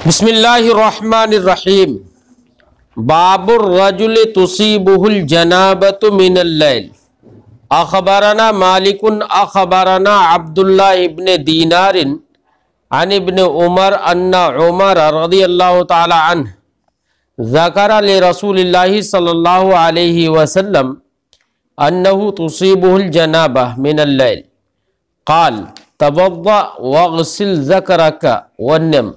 बिस्मिल्लाहिर्रहमानिर्रहीम। बाबुर रजुल तुसीबुहुल जनाबतु मिनल लैल। अखबरना मालिकुन अखबरना अब्दुल्लाह इब्न दीनारिन अन इब्न उमर अन्ना उमर रज़ियल्लाहु ताला अन्हु ज़करा ले रसूलिल्लाहि सल्लल्लाहु अलैहि वसल्लम अन्नहु तुसीबुहुल जनाबह मिनल लैल क़ाल तवद्दा वग़सिल ज़करका वन्नम।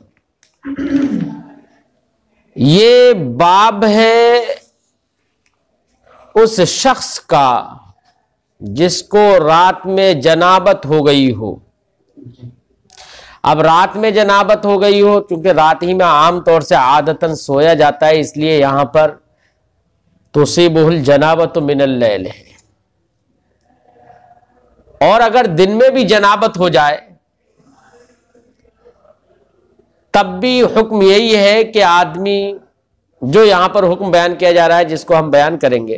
ये बाब है उस शख्स का जिसको रात में जनाबत हो गई हो। अब रात में जनाबत हो गई हो, क्योंकि रात ही में आम तौर से आदतन सोया जाता है, इसलिए यहां पर तुसीबुहुल जनाबत मिनल लैल है। और अगर दिन में भी जनाबत हो जाए तब भी हुक्म यही है कि आदमी, जो यहां पर हुक्म बयान किया जा रहा है जिसको हम बयान करेंगे,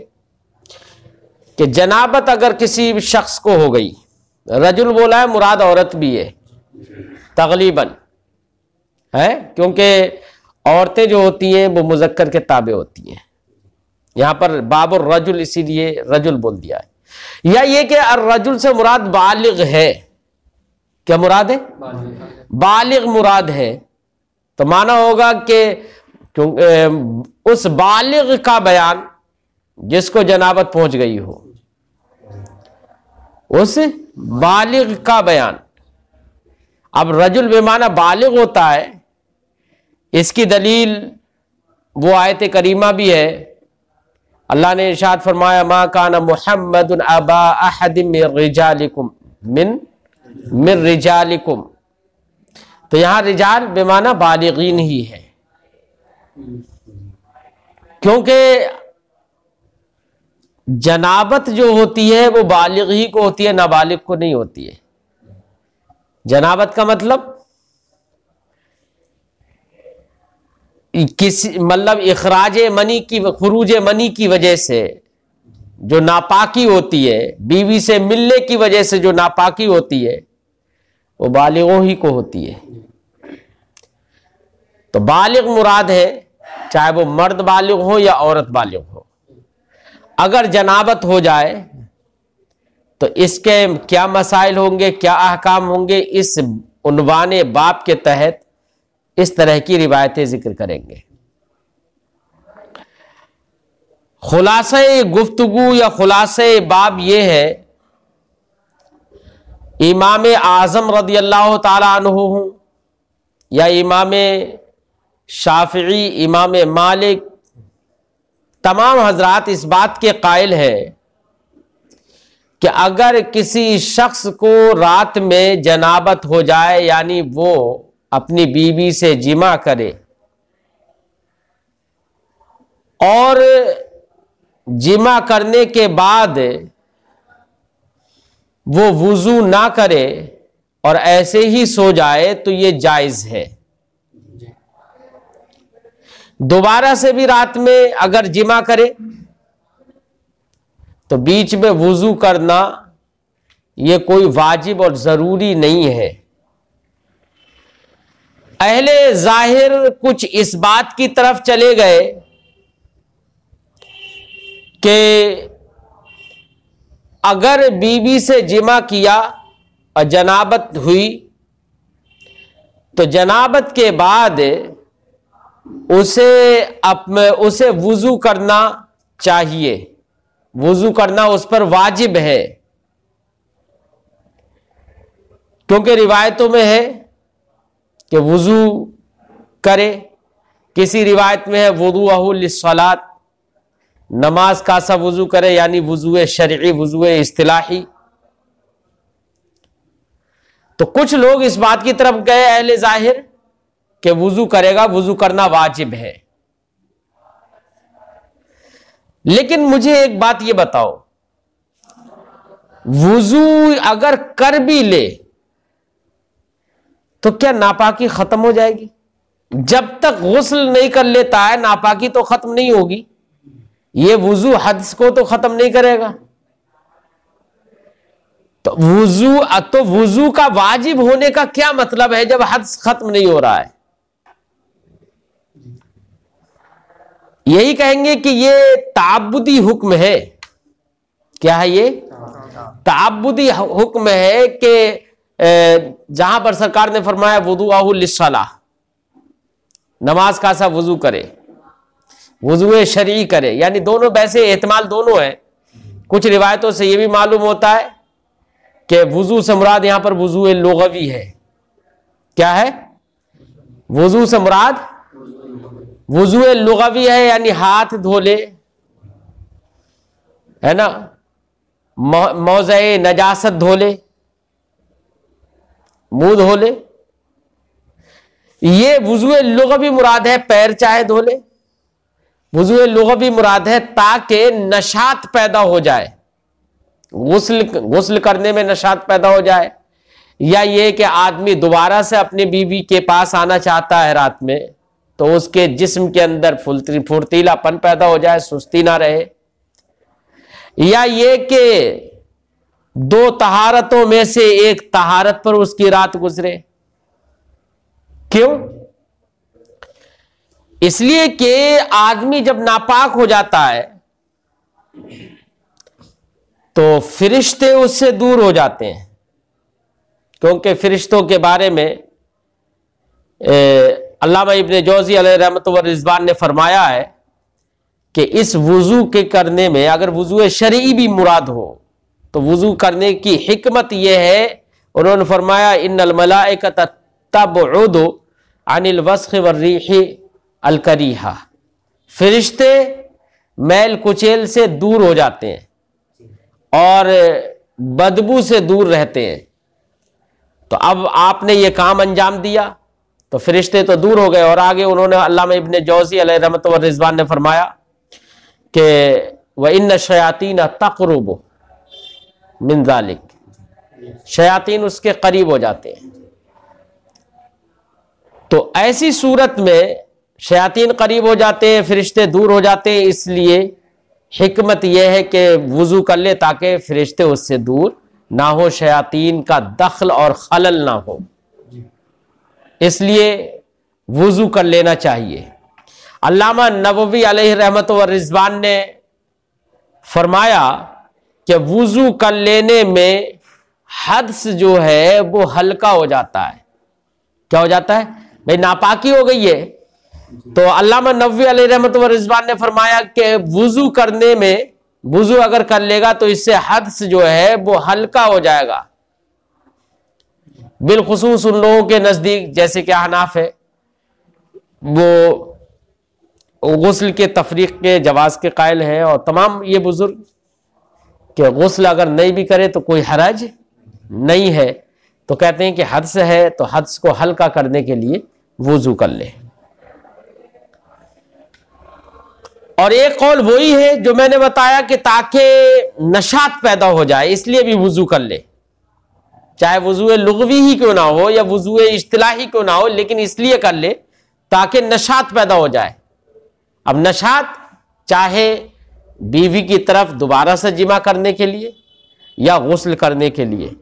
कि जनाबत अगर किसी शख्स को हो गई, रजुल बोला है मुराद औरत भी है तगलीबन है, क्योंकि औरतें जो होती हैं वो मुजक्कर के ताबे होती हैं। यहां पर बाबुर रजुल इसीलिए रजुल बोल दिया है। या ये कि रजुल से मुराद बालिग है। क्या मुराद है? बालिग मुराद है। तो माना होगा कि उस बालिग का बयान जिसको जनाबत पहुंच गई हो, उस बालिग का बयान। अब रजुल बेमाना बालिग होता है, इसकी दलील वो आयत करीमा भी है। अल्लाह ने इरशाद फरमाया मा काना मुहम्मदुन अबा अहदिम मिन रिजालिकुम। तो यहां रिजाल बेमाना बालिगीन ही है, क्योंकि जनाबत जो होती है वो बालिग ही को होती है, नाबालिग को नहीं होती है। जनाबत का मतलब किसी मतलब इखराज मनी की, खुरूज मनी की वजह से जो नापाकी होती है, बीवी से मिलने की वजह से जो नापाकी होती है, वो बालिगों ही को होती है। तो बालिग मुराद है, चाहे वो मर्द बालिग हो या औरत बालिग हो। अगर जनाबत हो जाए तो इसके क्या मसाइल होंगे, क्या अहकाम होंगे, इस उन्वाने बाब के तहत इस तरह की रिवायतें जिक्र करेंगे। खुलासे गुफ्तगू या खुलासे बाब यह है, इमाम आजम रदियल्लाहु ताला अन्हु या इमाम शाफिई, इमाम मालिक, तमाम हजरात इस बात के कायल हैं कि अगर किसी शख्स को रात में जनाबत हो जाए, यानी वो अपनी बीवी से जिमा करे और जिमा करने के बाद वो वुजू ना करे और ऐसे ही सो जाए, तो ये जायज है। दोबारा से भी रात में अगर जिमा करे तो बीच में वुजू करना ये कोई वाजिब और जरूरी नहीं है। अहले जाहिर कुछ इस बात की तरफ चले गए कि अगर बीवी से जिमा किया और जनाबत हुई तो जनाबत के बाद उसे वुजू करना चाहिए, वुजू करना उस पर वाजिब है, क्योंकि रिवायतों में है कि वुजू करे। किसी रिवायत में है वुदूअहु लिस्सलात, नमाज का सा वुजू करे, यानी वुजूए शरई, वुजूए इस्तिलाही। तो कुछ लोग इस बात की तरफ गए अहले जाहिर कि वुजू करेगा, वुजू करना वाजिब है। लेकिन मुझे एक बात यह बताओ, वुजू अगर कर भी ले तो क्या नापाकी खत्म हो जाएगी? जब तक गुस्ल नहीं कर लेता है नापाकी तो खत्म नहीं होगी। ये वुजू हदस को तो खत्म नहीं करेगा। तो वुजू का वाजिब होने का क्या मतलब है जब हदस खत्म नहीं हो रहा है? यही कहेंगे कि ये ताबुदी हुक्म है। क्या है ये? ताबुदी हुक्म है कि जहां पर सरकार ने फरमाया वुदुअहु लिस्सलाह, नमाज का सा वुजू करे, वुजू शरई करे, यानी दोनों वैसे एहतमाल दोनों है। कुछ रिवायतों से यह भी मालूम होता है कि वुजू से मुराद यहां पर वुजू लुगवी है। क्या है? वुजू से मुराद वुजू लुगवी है, यानी हाथ धोले, है ना, मौज़े नजासत धोले, मुंह धोले, ये वुजू लुगवी मुराद है। पैर चाहे धोले, वुजू लुगवी मुराद है ताकि नशात पैदा हो जाए, गुस्ल करने में नशात पैदा हो जाए, या ये कि आदमी दोबारा से अपनी बीवी के पास आना चाहता है रात में तो उसके जिस्म के अंदर फुर्तीलापन पैदा हो जाए, सुस्ती ना रहे, या ये कि दो तहारतों में से एक तहारत पर उसकी रात गुजरे। क्यों? इसलिए कि आदमी जब नापाक हो जाता है तो फरिश्ते उससे दूर हो जाते हैं, क्योंकि फरिश्तों के बारे में अल्लामा इब्ने जौज़ी अलैहि रहमत व रिज़वान ने फरमाया है कि इस वुजू के करने में अगर वुजू शरई भी मुराद हो तो वुजू करने की हिकमत यह है, उन्होंने फरमाया इन्नल मलाइकत तबउदु अनिल वस्ख वर्रीहि अल करीहा, फरिश्ते मैल कुचेल से दूर हो जाते हैं और बदबू से दूर रहते हैं। तो अब आपने ये काम अंजाम दिया तो फरिश्ते तो दूर हो गए। और आगे उन्होंने अल्लामा इब्ने जौज़ी अलैहि रहमत व रिज़वान ने फरमाया कि व इन्न शयातीन तक़रुबु मिन ज़ालिक, शयातीन उसके करीब हो जाते हैं। तो ऐसी सूरत में शयातीन करीब हो जाते हैं, फरिश्ते दूर हो जाते हैं, इसलिए हिकमत यह है कि वुजू कर ले ताकि फरिश्ते उससे दूर ना हो, शयातीन का दखल और खलल ना हो, इसलिए वुजू कर लेना चाहिए। अल्लामा नववी अलैहि रहमत व रिज़वान ने फरमाया कि वुजू कर लेने में हदस जो है वो हल्का हो जाता है। क्या हो जाता है भाई? नापाकी हो गई है तो अल्लामा नववी अलैहि रहमत व रिज़वान ने फरमाया कि वुजू करने में, वुजू अगर कर लेगा तो इससे हदस जो है वो हल्का हो जाएगा। बिलखुसूस उन लोगों के नजदीक जैसे कि हनाफ है, वो गुस्ल के तफरीक के जवाज के कायल हैं, और तमाम ये बुजुर्ग कि गुस्ल अगर नहीं भी करे तो कोई हरज नहीं है, तो कहते हैं कि हदस है तो हदस को हल्का करने के लिए वुजू कर ले। और एक कौल वही है जो मैंने बताया कि ताकि नशात पैदा हो जाए इसलिए भी वुजू कर ले, चाहे वुजू लुगवी ही क्यों ना हो या वुजू इस्तिलाही क्यों ना हो, लेकिन इसलिए कर ले ताकि नशात पैदा हो जाए। अब नशात चाहे बीवी की तरफ दोबारा से जिमा करने के लिए या गुस्ल करने के लिए।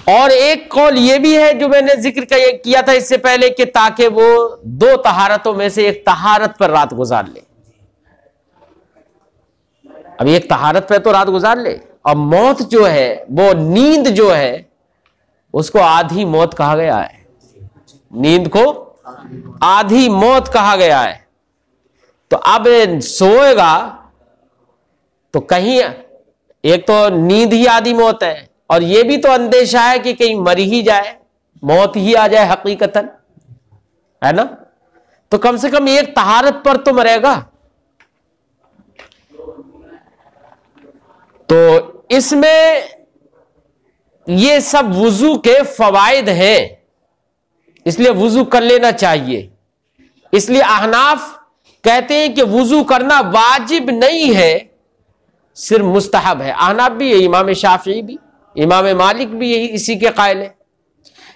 और एक कौल यह भी है जो मैंने जिक्र किया था इससे पहले कि ताकि वो दो तहारतों में से एक तहारत पर रात गुजार ले। अब एक तहारत पर तो रात गुजार ले, और मौत जो है वो नींद जो है उसको आधी मौत कहा गया है, नींद को आधी मौत कहा गया है। तो अब सोएगा तो कहीं एक तो नींद ही आधी मौत है, और यह भी तो अंदेशा है कि कहीं मर ही जाए, मौत ही आ जाए हकीकतन, है ना। तो कम से कम एक तहारत पर तो मरेगा। तो इसमें ये सब वुजू के फवाइद हैं, इसलिए वुजू कर लेना चाहिए। इसलिए अहनाफ कहते हैं कि वुजू करना वाजिब नहीं है, सिर्फ मुस्तहब है। अहनाफ भी है, इमाम शाफी भी, इमाम मालिक भी यही इसी के कायल है।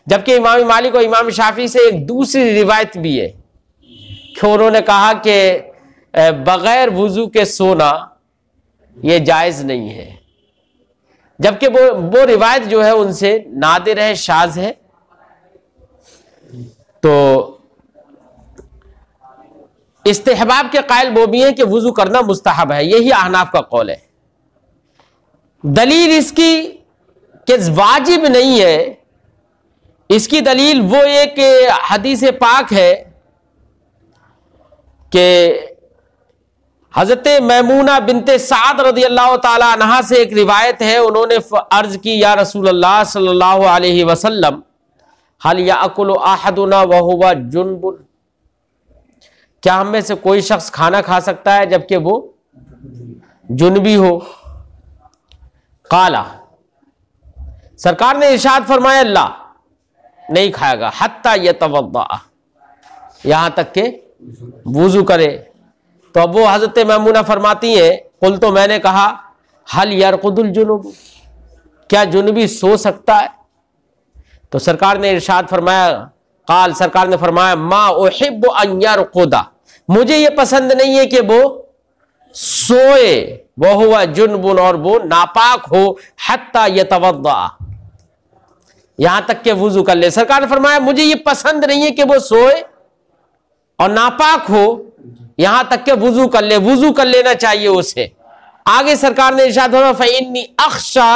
जबकि इमाम मालिक और इमाम शाफी से एक दूसरी रिवायत भी है कि उन्होंने कहा कि बगैर वुजू के सोना यह जायज नहीं है। जबकि वो रिवायत जो है उनसे नादिर है, शाज है। तो इस्तेहबाब के कायल वो भी हैं कि वुजू करना मुस्तहब है, यही अहनाफ का कौल है। दलील इसकी कि वाजिब नहीं है, इसकी दलील वो एक हदीस पाक है कि हजरत मैमूना बिनते साद रज़ी अल्लाह ताला अन्हा से एक रिवायत है, उन्होंने अर्ज की, या रसूल अल्लाह सल्लल्लाहु अलैहि वसल्लम हल याकुलु अहदुना व हुवा जुनबुन, क्या हम में से कोई शख्स खाना खा सकता है जबकि वो जुनबी हो? काला, सरकार ने इरशाद फरमाया अल्लाह नहीं खाएगा, हत्ता यतवद्दा, यहां तक के वुजू करे। तो अब वो हजरत मैमूना फरमाती है, कुल तो मैंने कहा हल यरकुदुल जुनुब, क्या जुनबी सो सकता है? तो सरकार ने इरशाद फरमाया, काल, सरकार ने फरमाया मा उहिब्बु अन यरकुदा, मुझे ये पसंद नहीं है कि वो सोए, वो हुआ जुनबुन, और वो नापाक हो, हत्ता यतवद्दा, यहां तक के वुजू कर ले। सरकार ने फरमाया मुझे ये पसंद नहीं है कि वो सोए और नापाक हो, यहां तक के वुजू कर ले, वुजू कर लेना चाहिए उसे। आगे सरकार ने इरशाद फरमाया फइन्नी अख्शा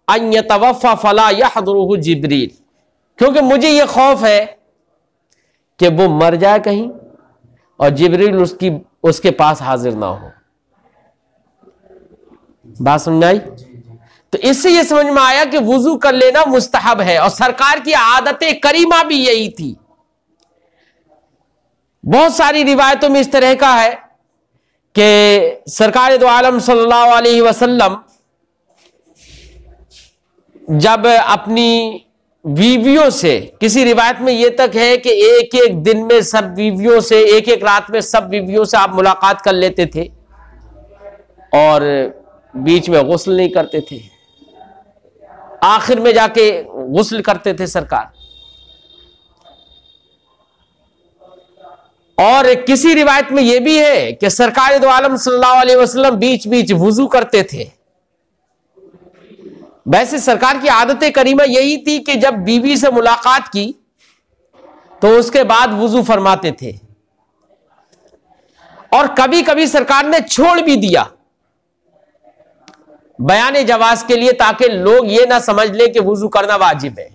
अन यतवफ़ा फला यहदुरुहु जिब्रील, क्योंकि मुझे ये खौफ है कि वो मर जाए कहीं और जिब्रील उसके पास हाजिर ना हो। बात समझ आई? तो इससे यह समझ में आया कि वुजू कर लेना मुस्तहब है, और सरकार की आदत करीमा भी यही थी। बहुत सारी रिवायतों में इस तरह का है कि सरकार दो आलम सल्लल्लाहु अलैहि वसल्लम जब अपनी बीवियों से, किसी रिवायत में यह तक है कि एक एक दिन में सब बीवियों से, एक एक रात में सब बीवियों से आप मुलाकात कर लेते थे और बीच में गुस्ल नहीं करते थे, आखिर में जाके गुस्ल करते थे सरकार। और किसी रिवायत में यह भी है कि सरकार दो आलम सल्लल्लाहु अलैहि वसल्लम बीच बीच वुजू करते थे। वैसे सरकार की आदत करीमा यही थी कि जब बीवी से मुलाकात की तो उसके बाद वुजू फरमाते थे, और कभी कभी सरकार ने छोड़ भी दिया बयान जवाज के लिए, ताकि लोग ये ना समझ ले कि वुजू करना वाजिब है।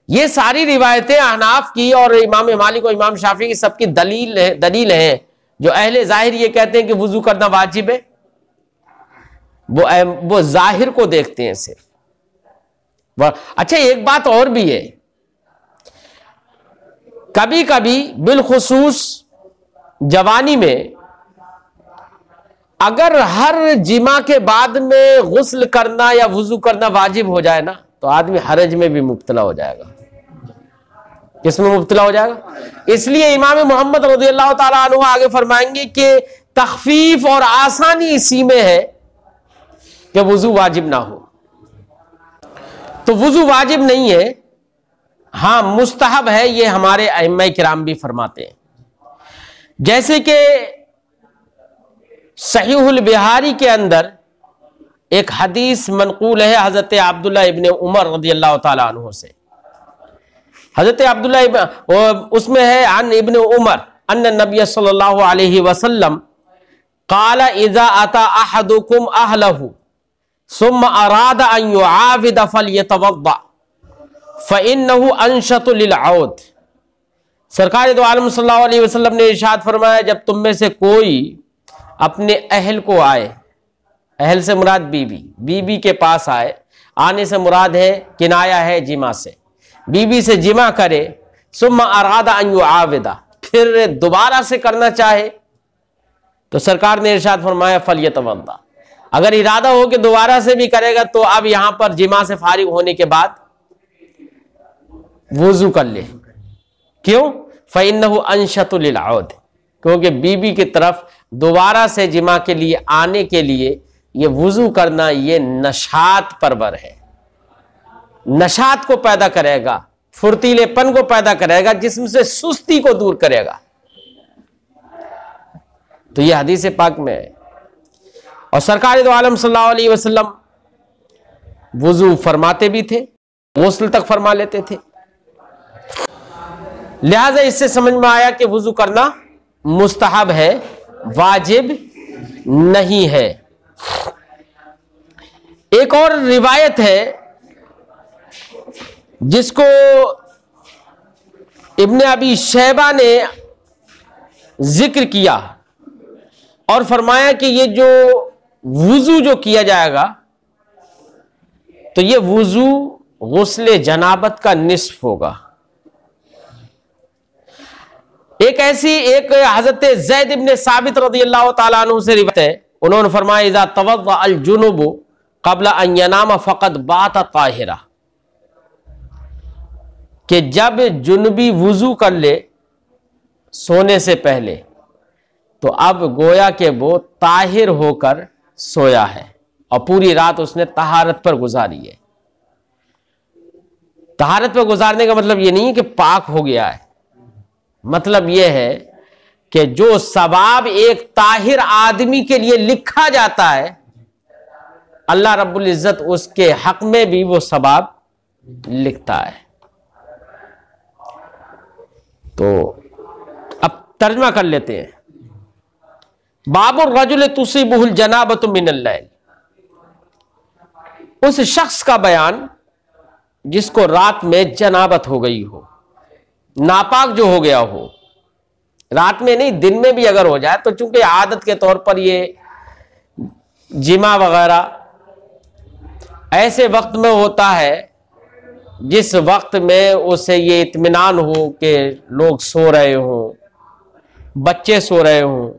ये सारी रिवायतें अहनाफ की और इमाम मालिक और इमाम शाफी की सबकी दलील है। जो अहले जाहिर ये कहते हैं कि वुजू करना वाजिब है, वो जाहिर को देखते हैं सिर्फ। अच्छा, एक बात और भी है, कभी कभी बिलखुसूस जवानी में अगर हर जिमा के बाद में गुस्ल करना या वुजू करना वाजिब हो जाए ना, तो आदमी हरज में भी मुब्तला हो जाएगा। किसमें मुब्तला हो जाएगा? इसलिए इमाम मोहम्मद रज़ियल्लाहु ताला अन्हु आगे फरमाएंगे कि तखफीफ और आसानी इसी में है कि वुजू वाजिब ना हो। तो वुजू वाजिब नहीं है, हां मुस्तहब है, ये हमारे अइम्मा किराम भी फरमाते हैं। जैसे कि सहीहुल बिहारी के अंदर एक हदीस मनकूल है हजरत अब्दुल्लाह इब्ने उमर रज़ियल्लाहु ताला अन्हु से। हजरत अब्दुल्लाह उसमें है, अन इब्ने उमर अन्न नबी सल्लल्लाहु अलैहि वसल्लम काला इज़ा अता अहदुकुम अहलहु सुम्मा अरादा अन युआविद फलयतवद्दा फइन्नहु अनशतु लिलऔद। सरकार दो आलम सल्लल्लाहु अलैहि वसल्लम ने इरशाद फरमाया, जब तुम में से कोई अपने अहल को आए, अहल से मुराद बीबी, बीबी के पास आए, आने से मुराद है किनाया है जिमा से, बीबी से जिमा करे, सुम्मा अरादा अन युआविदा, फिर दोबारा से करना चाहे, तो सरकार ने इरशाद फरमाया फलयतवद्दा, अगर इरादा हो कि दोबारा से भी करेगा तो अब यहां पर जिमा से फारिग होने के बाद वुजू कर ले। क्यों? फइन्नहु अनशतु लिलऔद, क्योंकि बीबी की तरफ दोबारा से जिमा के लिए आने के लिए ये वुजू करना ये नशात परवर है, नशात को पैदा करेगा, फुर्तीलेपन को पैदा करेगा, जिस्म से सुस्ती को दूर करेगा। तो ये हदीस पाक में है। और सरकार दो आलम सल्लल्लाहु अलैहि वसल्लम वुजू फरमाते भी थे, गुस्ल तक फरमा लेते थे। लिहाजा इससे समझ में आया कि वुजू करना मुस्तहब है, वाजिब नहीं है। एक और रिवायत है जिसको इब्ने अबी शैबा ने जिक्र किया और फरमाया कि ये जो वुजू जो किया जाएगा तो ये वुजू गुस्ले जनाबत का निस्फ होगा। एक हजरत ज़ैद इब्ने साबित रज़ियल्लाहु ताला अन्हु से रिवायत है, उन्होंने फरमाया इज़ा तवद्दा अल जुनुब क़ब्ल अन यनाम फ़क़द बात ताहिरा, कि जब जुनबी वुजू कर ले सोने से पहले तो अब गोया के वो ताहिर होकर सोया है और पूरी रात उसने तहारत पर गुजारी है। तहारत पर गुजारने का मतलब ये नहीं है कि पाक हो गया है, मतलब यह है कि जो सवाब एक ताहिर आदमी के लिए लिखा जाता है, अल्लाह रब्बुल इज्जत उसके हक में भी वो सवाब लिखता है। तो अब तर्जमा कर लेते हैं। बाबुर रजुल तुसीबुहुल जनाबतु मिनल लैल, उस शख्स का बयान जिसको रात में जनाबत हो गई हो, नापाक जो हो गया हो, रात में नहीं दिन में भी अगर हो जाए तो चूंकि आदत के तौर पर ये जिमा वगैरह ऐसे वक्त में होता है जिस वक्त में उसे ये इत्मीनान हो कि लोग सो रहे हों, बच्चे सो रहे हों,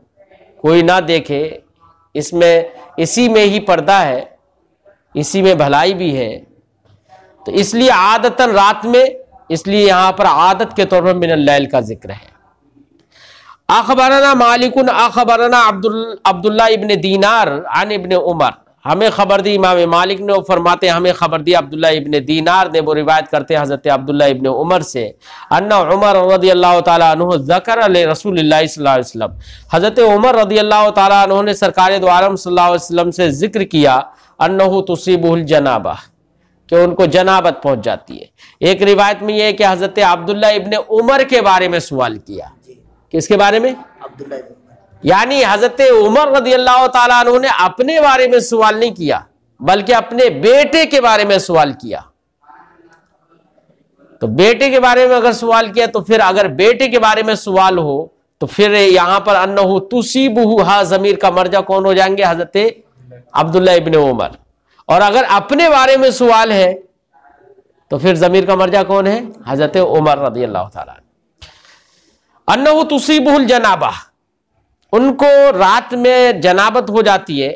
कोई ना देखे, इसमें इसी में ही पर्दा है, इसी में भलाई भी है। तो इसलिए आदतन रात में, इसलिए यहां पर आदत के तौर पर मिनल लैल का जिक्र है। अखबरना मालिकुन अखबरना अब्दुल्लाह इब्ने दीनार अन इब्ने उमर, हमें खबर दी इमाम मालिक ने, वो फरमाते हैं हमें खबर दी अब्दुल्लाह इब्ने दीनार ने, वो रिवायत करते हैं हजरत अब्दुल्लाह इब्ने उमर से, अन्ना उमर रदियल्लाहु ताला अन्हु ज़कर ले रसूलुल्लाह सल्लल्लाहु अलैहि वसल्लम, हजरत उमर रदियल्लाहु ताला अन्हु ने सरकार दो आलम सल्लल्लाहु अलैहि वसल्लम से जिक्र किया, अन्नहु तुसीबुहुल जनाबा, कि उनको जनाबत पहुंच जाती है। एक रिवायत में यह है कि हजरत अब्दुल्लाह इब्ने उमर के बारे में सवाल किया। किसके बारे में? अब्दुल्लाह, यानी हजरत उमर रदियल्लाहु ताला अन्हु ने अपने बारे में सवाल नहीं किया, बल्कि अपने बेटे के बारे में सवाल किया। तो बेटे के बारे में अगर सवाल किया तो फिर अगर बेटे के बारे में सवाल हो तो फिर यहां पर अन्नहु तुसीबुहु, हा जमीर का मर्जा कौन हो जाएंगे? हजरत अब्दुल्लाह इब्ने उमर। और अगर अपने बारे में सवाल है तो फिर जमीर का मर्जा कौन है? हजरत उमर रदियल्लाहु ताला। अन्नहु तुसीबुहुल जनाबा, उनको रात में जनाबत हो जाती है।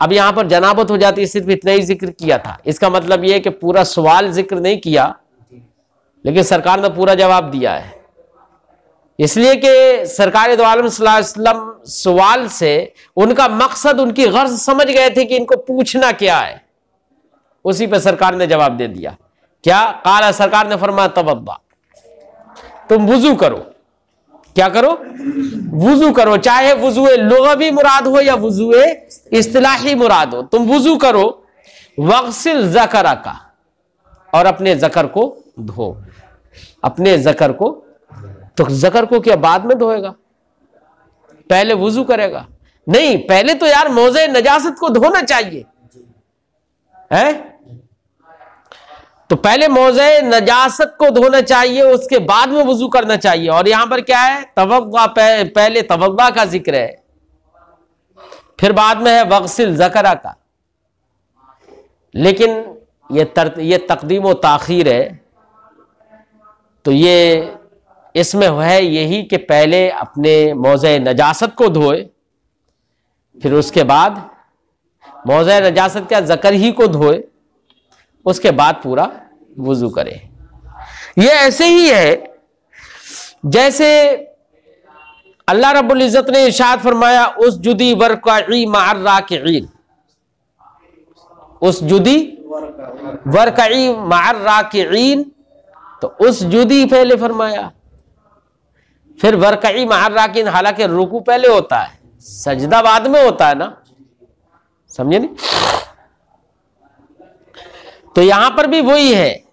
अब यहां पर जनाबत हो जाती है सिर्फ इतना ही जिक्र किया था, इसका मतलब यह है कि पूरा सवाल जिक्र नहीं किया, लेकिन सरकार ने पूरा जवाब दिया है। इसलिए कि सरकार दो आलम सल्लल्लाहु अलैहि वसल्लम सवाल से उनका मकसद, उनकी गर्ज समझ गए थे कि इनको पूछना क्या है, उसी पर सरकार ने जवाब दे दिया। क्या काला? सरकार ने फरमाया तवद्दा, तुम वुजू करो। क्या करो? वुजू करो, चाहे वुजूए लुगवी मुराद हो या वुजूए इस्तिलाही मुराद हो, तुम वुजू करो। वगसिल ज़करा का, और अपने जकर को धो, अपने जकर को। तो जकर को क्या बाद में धोएगा? पहले वुजू करेगा? नहीं, पहले तो यार मौज़े नजासत को धोना चाहिए है। तो पहले मौज़े नजासत को धोना चाहिए, उसके बाद में वुजू करना चाहिए। और यहां पर क्या है? तवद्दा, पहले तवद्दा का जिक्र है, फिर बाद में है वगसिल ज़करा का। लेकिन ये तकदीम व ताखीर है, तो ये इसमें है यही कि पहले अपने मौज़े नजासत को धोए, फिर उसके बाद मौज़े नजासत का ज़कर ही को धोए, उसके बाद पूरा वुजू करे। ये ऐसे ही है जैसे अल्लाह रब्बुल इज़्ज़त ने इरशाद फरमाया उसजुदी वरकई मअर राकिईन, उसजुदी वरकई मअर राकिईन। तो उसजुदी पहले फरमाया, फिर वरकई मअर राकिईन, हालांकि रुकू पहले होता है, सजदा बाद में होता है ना, समझे नहीं? तो यहां पर भी वही है,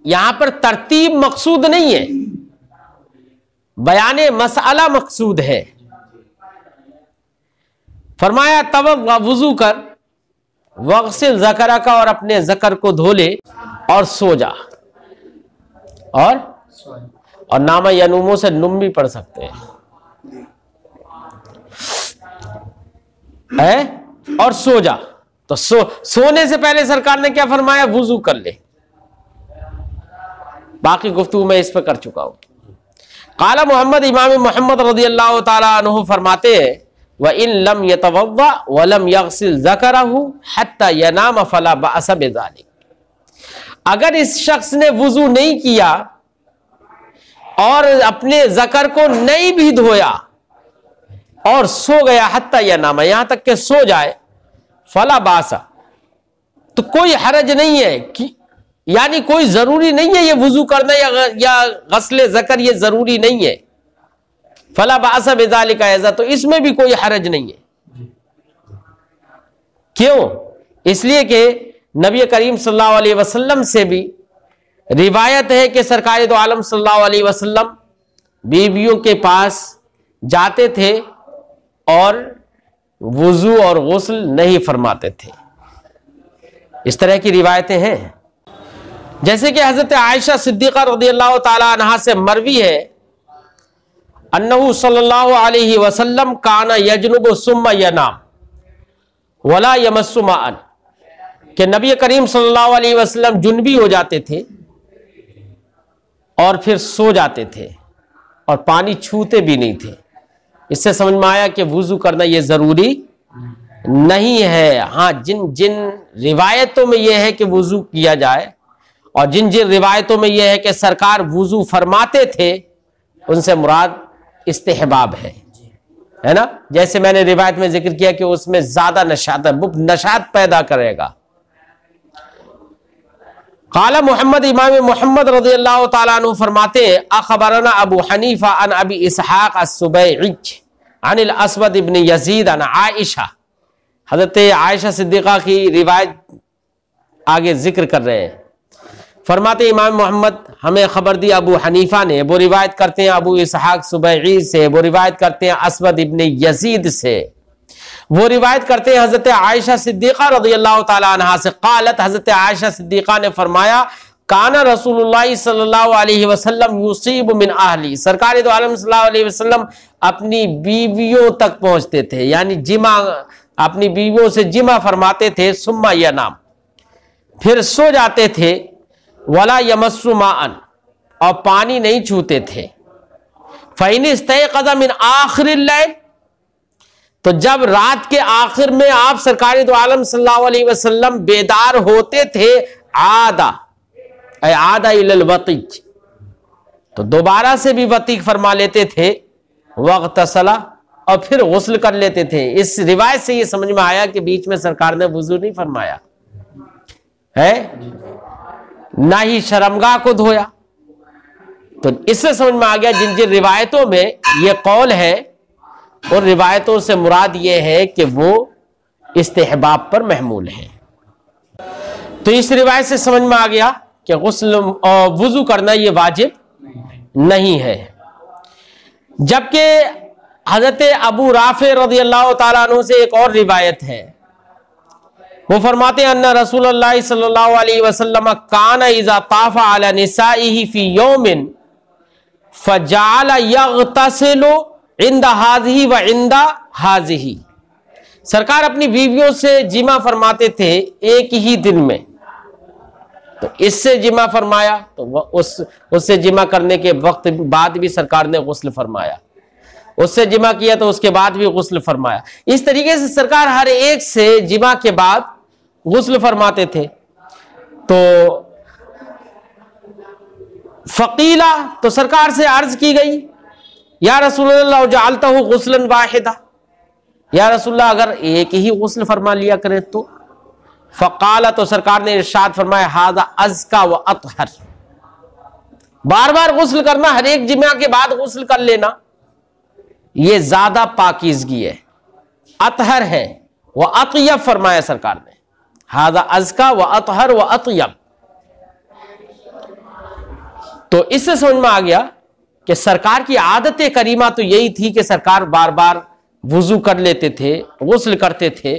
यहां पर तरतीब मकसूद नहीं है, बयाने मसअला मकसूद है। फरमाया तब वुजू कर, वग़सिल ज़करा का, और अपने ज़कर को धो ले और सो जा। और नामा यनुमो से नुम भी पढ़ सकते हैं, और सो जा। तो सोने से पहले सरकार ने क्या फरमाया? वुजू कर ले। बाकी गुफ्तगू मैं इस पर कर चुका हूं। काला मोहम्मद, इमाम मोहम्मद रज़ियल्लाहु ताला अन्हु फरमाते हैं, व इन लम यतवव्वा व लम यग़सिल ज़करहु हत्ता यनाम फला बअस बिज़ालिक। अगर इस शख्स ने वुजू नहीं किया और अपने ज़कर को नहीं भी धोया और सो गया, हत्ता यनाम, यहां तक के सो जाए, फला बासा, तो कोई हरज नहीं है कि, यानी कोई जरूरी नहीं है ये वुजू करना या गस्ले ज़कर, ये जरूरी नहीं है। फला बासा बिज़ालिका ऐसा, तो इसमें भी कोई हरज नहीं है। क्यों? इसलिए कि नबी करीम सल्लल्लाहु अलैहि वसल्लम से भी रिवायत है कि सरकार दो आलम सल्लल्लाहु अलैहि वसल्लम बीवियों के पास जाते थे और वुजू और गुस्ल नहीं फरमाते थे। इस तरह की रिवायतें हैं। जैसे कि हजरत आयशा सिद्दीक़ा रज़ियल्लाहु ताला अन्हा से मरवी है, अन्नहु सल्लल्लाहु अलैहि वसल्लम काना यजनुबु सुम्मा यनाम वला यमस्सु माअन, कि नबी करीम सल्लल्लाहु अलैहि वसल्लम जुनबी हो जाते थे और फिर सो जाते थे और पानी छूते भी नहीं थे। इससे समझ में आया कि वुजू करना यह जरूरी नहीं है। हाँ, जिन जिन रिवायतों में यह है कि वुजू किया जाए और जिन जिन रिवायतों में यह है कि सरकार वुजू फरमाते थे, उनसे मुराद इस्तेहबाब है ना। जैसे मैंने रिवायत में जिक्र किया कि उसमें ज्यादा नशात है, नशात पैदा करेगा। काला मोहम्मद, इमाम मोहम्मद रज़ियल्लाहु ताला अन्हु फरमाते हैं, अखबरना अबू हनीफा अन अबी इसहाक अस्सुबैई अनिल अस्वद इब्न यजीद अन आयशा। हजरत आयशा सिद्दीक़ा की रिवायत आगे जिक्र कर रहे हैं। फरमाते इमाम मोहम्मद, हमें खबर दी अबू हनीफा ने, वो रिवायत करते हैं अबू इसहाक सुबैई से, वो रिवायत करते हैं अस्वद इब्न यजीद से, वो रिवायत करते हैं हजरत आयशा सिद्दीक़ा रज़ियल्लाहु ताला अन्हा से। क़ालत, हजरत आयशा सिद्दीक़ा ने फरमाया, काना रसूलुल्लाह सल्लल्लाहु अलैहि वसल्लम युसीबु मिन अहली, सरकार दो आलम सल्लल्लाहु अलैहि वसल्लम अपनी बीवियों तक पहुंचते थे, यानी जिमा, अपनी बीवियों से जिमा फरमाते थे। सुम्मा यनाम, फिर सो जाते थे। वला यमस्सु माअन, और पानी नहीं छूते थे। फ़इन इस्तयक़ज़ मिन आखिरिल लैल, तो जब रात के आखिर में आप सरकार दो आलम सल्लल्लाहु अलैहि वसल्लम बेदार होते थे, आदा इलल वतीक, तो दोबारा से भी वतीक फरमा लेते थे। वग़तसला, और फिर गुस्ल कर लेते थे। इस रिवायत से ये समझ में आया कि बीच में सरकार ने वुजू नहीं फरमाया है, ना ही शर्मगाह को धोया। तो इससे समझ में आ गया जिन जिन रिवायतों में यह कौल है, और रिवायतों से मुराद यह है कि वो इस्तेहबाब पर महमूल है। तो इस रिवायत से समझ में आ गया कि गुस्ल और वुजू करना यह वाजिब नहीं है। जबकि हजरत अबू राफे रज़ियल्लाहु ताला अन्हु से एक और रिवायत है, वो फरमाते हैं अन्ना रसूलुल्लाह सल्लल्लाहु अलैहि वसल्लम काना इज़ा ताफ़ा अला निसाइही फी यौमिन फजअला यग़तसिलु इंदा हाज़िही व इंदा हाज़िही। सरकार अपनी बीवियों से जिमा फरमाते थे एक ही दिन में, तो इससे जिमा फरमाया, तो उससे जिमा करने के वक्त बाद भी सरकार ने गुस्ल फरमाया, उससे जिमा किया तो उसके बाद भी गुस्ल फरमाया। इस तरीके से सरकार हर एक से जिमा के बाद गुस्ल फरमाते थे। तो फकीला, तो सरकार से अर्ज की गई, या रसूलुल्लाह जअलतहु गुस्लन वाहिदा, या रसूलुल्लाह अगर एक ही गुस्ल फरमा लिया करे तो। फकाला, तो सरकार ने इरशाद फरमाया, हाज़ा अज़का व अतहर, बार बार गुस्ल करना, हर एक जिमा के बाद गुस्ल कर लेना, ये ज्यादा पाकीज़गी है, अतहर है। वह अतयब फरमाया सरकार ने, हाज़ा अज़का व अतहर व अतयब। तो इससे समझ में आ गया कि सरकार की आदत करीमा तो यही थी कि सरकार बार बार वुजू कर लेते थे, गुस्ल करते थे,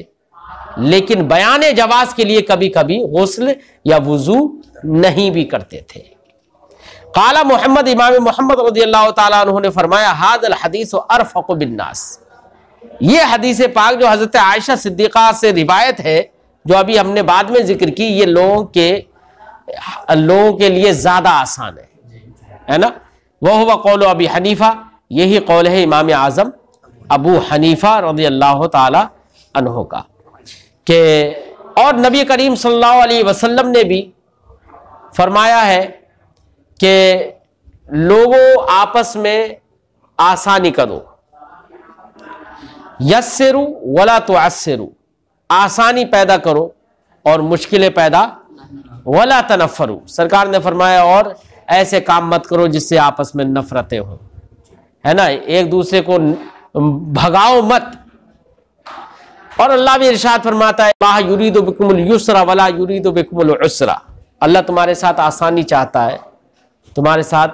लेकिन बयान जवाज के लिए कभी कभी गुस्ल या वुजू नहीं भी करते थे। काला मोहम्मद, इमाम मोहम्मद रज़ियल्लाहु ताला अन्हु ने फरमाया, हादल हदीस अरफ़क़ु बिन्नास, ये हदीस पाक जो हजरत आयशा सिद्दीक़ा से रिवायत है, जो अभी हमने बाद में जिक्र की, ये लोगों के लिए ज्यादा आसान है ना। वह हुआ कौल अबी हनीफा, यही कौल है इमाम आजम अबू हनीफा रज़ियल्लाहु ताला अन्हु का। कि और नबी करीम सल्लल्लाहु अलैहि वसल्लम ने भी फरमाया है कि लोगों आपस में आसानी करो, यस्सिरु वला तुअस्सिरु, आसानी पैदा करो और मुश्किलें पैदा वला तनफ़रु। सरकार ने फरमाया और ऐसे काम मत करो जिससे आपस में नफरतें हो, है ना, एक दूसरे को भगाओ मत। और अल्लाह भी इरशाद फरमाता है, अल्लाह युरीदु बिकुमुल युस्रा वला युरीदु बिकुमुल उस्रा, अल्लाह तुम्हारे साथ आसानी चाहता है, तुम्हारे साथ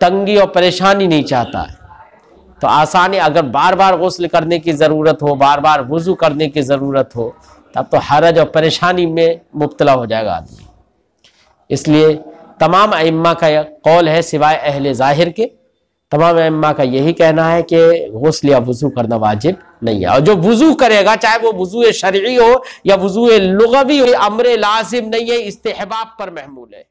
तंगी और परेशानी नहीं चाहता है। तो आसानी, अगर बार बार गुस्ल करने की ज़रूरत हो, बार बार वुज़ू करने की ज़रूरत हो, तब तो हरज और परेशानी में मुब्तला हो जाएगा आदमी। इसलिए तमाम अइम्मा का यह कौल है, सिवाय अहले ज़ाहिर के, तमाम अइम्मा का यही कहना है कि गुस्ल या वुज़ू करना वाजिब नहीं है। और जो वुज़ू करेगा, चाहे वो वुज़ू शरई हो या वुज़ू लुग़वी हो, अम्र लाज़िम नहीं है, इस्तिहबाब पर महमूल है।